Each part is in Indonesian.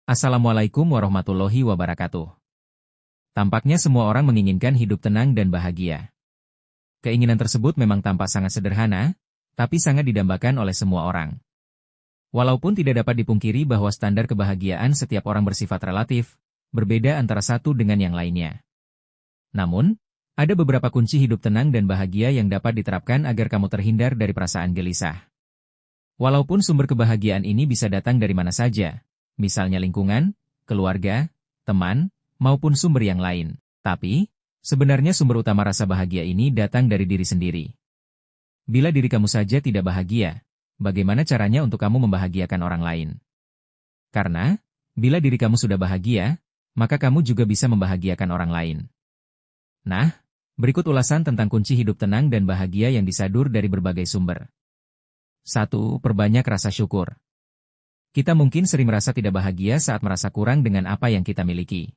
Assalamualaikum warahmatullahi wabarakatuh. Tampaknya semua orang menginginkan hidup tenang dan bahagia. Keinginan tersebut memang tampak sangat sederhana, tapi sangat didambakan oleh semua orang. Walaupun tidak dapat dipungkiri bahwa standar kebahagiaan setiap orang bersifat relatif, berbeda antara satu dengan yang lainnya. Namun, ada beberapa kunci hidup tenang dan bahagia yang dapat diterapkan agar kamu terhindar dari perasaan gelisah. Walaupun sumber kebahagiaan ini bisa datang dari mana saja, misalnya lingkungan, keluarga, teman, maupun sumber yang lain. Tapi, sebenarnya sumber utama rasa bahagia ini datang dari diri sendiri. Bila diri kamu saja tidak bahagia, bagaimana caranya untuk kamu membahagiakan orang lain? Karena, bila diri kamu sudah bahagia, maka kamu juga bisa membahagiakan orang lain. Nah, berikut ulasan tentang kunci hidup tenang dan bahagia yang disadur dari berbagai sumber. 1. Perbanyak rasa syukur. Kita mungkin sering merasa tidak bahagia saat merasa kurang dengan apa yang kita miliki.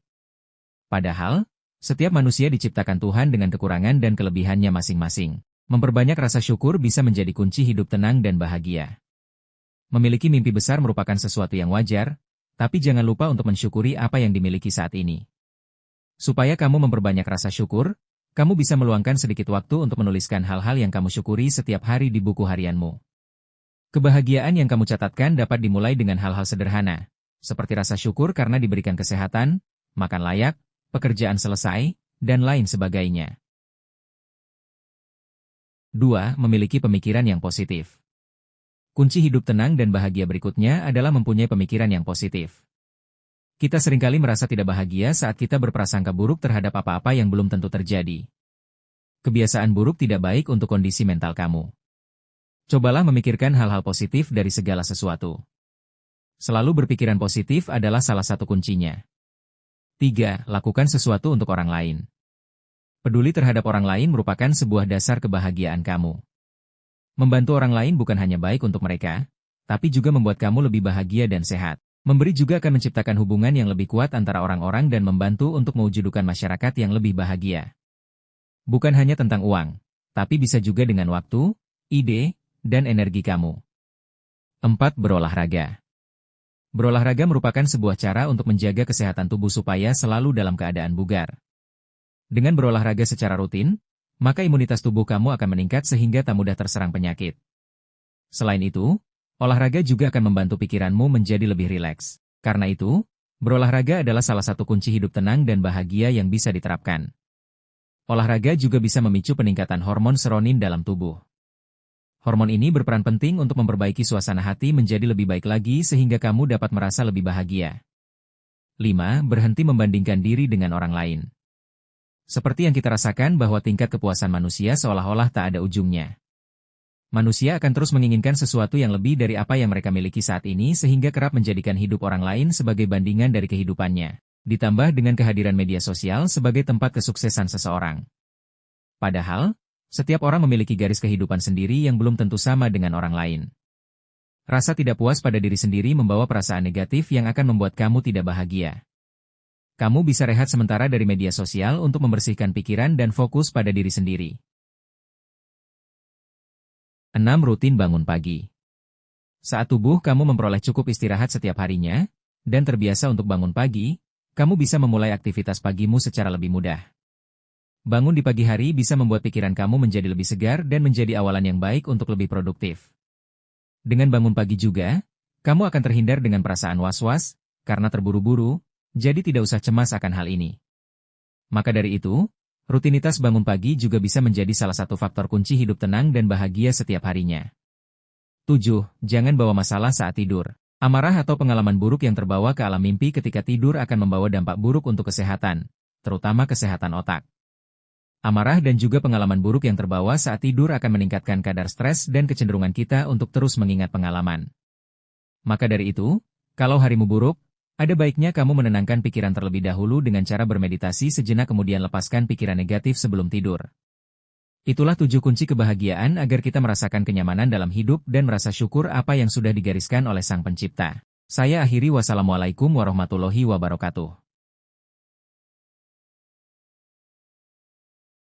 Padahal, setiap manusia diciptakan Tuhan dengan kekurangan dan kelebihannya masing-masing. Memperbanyak rasa syukur bisa menjadi kunci hidup tenang dan bahagia. Memiliki mimpi besar merupakan sesuatu yang wajar, tapi jangan lupa untuk mensyukuri apa yang dimiliki saat ini. Supaya kamu memperbanyak rasa syukur, kamu bisa meluangkan sedikit waktu untuk menuliskan hal-hal yang kamu syukuri setiap hari di buku harianmu. Kebahagiaan yang kamu catatkan dapat dimulai dengan hal-hal sederhana, seperti rasa syukur karena diberikan kesehatan, makan layak, pekerjaan selesai, dan lain sebagainya. 2. Memiliki pemikiran yang positif. Kunci hidup tenang dan bahagia berikutnya adalah mempunyai pemikiran yang positif. Kita seringkali merasa tidak bahagia saat kita berprasangka buruk terhadap apa-apa yang belum tentu terjadi. Kebiasaan buruk tidak baik untuk kondisi mental kamu. Cobalah memikirkan hal-hal positif dari segala sesuatu. Selalu berpikiran positif adalah salah satu kuncinya. 3. Lakukan sesuatu untuk orang lain. Peduli terhadap orang lain merupakan sebuah dasar kebahagiaan kamu. Membantu orang lain bukan hanya baik untuk mereka, tapi juga membuat kamu lebih bahagia dan sehat. Memberi juga akan menciptakan hubungan yang lebih kuat antara orang-orang dan membantu untuk mewujudkan masyarakat yang lebih bahagia. Bukan hanya tentang uang, tapi bisa juga dengan waktu, ide, dan energi kamu. 4. Berolahraga. Berolahraga merupakan sebuah cara untuk menjaga kesehatan tubuh supaya selalu dalam keadaan bugar. Dengan berolahraga secara rutin, maka imunitas tubuh kamu akan meningkat sehingga tak mudah terserang penyakit. Selain itu, olahraga juga akan membantu pikiranmu menjadi lebih rileks. Karena itu, berolahraga adalah salah satu kunci hidup tenang dan bahagia yang bisa diterapkan. Olahraga juga bisa memicu peningkatan hormon serotonin dalam tubuh. Hormon ini berperan penting untuk memperbaiki suasana hati menjadi lebih baik lagi sehingga kamu dapat merasa lebih bahagia. 5. Berhenti membandingkan diri dengan orang lain. Seperti yang kita rasakan bahwa tingkat kepuasan manusia seolah-olah tak ada ujungnya. Manusia akan terus menginginkan sesuatu yang lebih dari apa yang mereka miliki saat ini sehingga kerap menjadikan hidup orang lain sebagai bandingan dari kehidupannya. Ditambah dengan kehadiran media sosial sebagai tempat kesuksesan seseorang. Padahal, setiap orang memiliki garis kehidupan sendiri yang belum tentu sama dengan orang lain. Rasa tidak puas pada diri sendiri membawa perasaan negatif yang akan membuat kamu tidak bahagia. Kamu bisa rehat sementara dari media sosial untuk membersihkan pikiran dan fokus pada diri sendiri. 6. Rutin bangun pagi. Saat tubuh kamu memperoleh cukup istirahat setiap harinya, dan terbiasa untuk bangun pagi, kamu bisa memulai aktivitas pagimu secara lebih mudah. Bangun di pagi hari bisa membuat pikiran kamu menjadi lebih segar dan menjadi awalan yang baik untuk lebih produktif. Dengan bangun pagi juga, kamu akan terhindar dengan perasaan was-was, karena terburu-buru, jadi tidak usah cemas akan hal ini. Maka dari itu, rutinitas bangun pagi juga bisa menjadi salah satu faktor kunci hidup tenang dan bahagia setiap harinya. 7. Jangan bawa masalah saat tidur. Amarah atau pengalaman buruk yang terbawa ke alam mimpi ketika tidur akan membawa dampak buruk untuk kesehatan, terutama kesehatan otak. Amarah dan juga pengalaman buruk yang terbawa saat tidur akan meningkatkan kadar stres dan kecenderungan kita untuk terus mengingat pengalaman. Maka dari itu, kalau harimu buruk, ada baiknya kamu menenangkan pikiran terlebih dahulu dengan cara bermeditasi sejenak kemudian lepaskan pikiran negatif sebelum tidur. Itulah 7 kunci kebahagiaan agar kita merasakan kenyamanan dalam hidup dan merasa syukur apa yang sudah digariskan oleh Sang Pencipta. Saya akhiri, wassalamualaikum warahmatullahi wabarakatuh.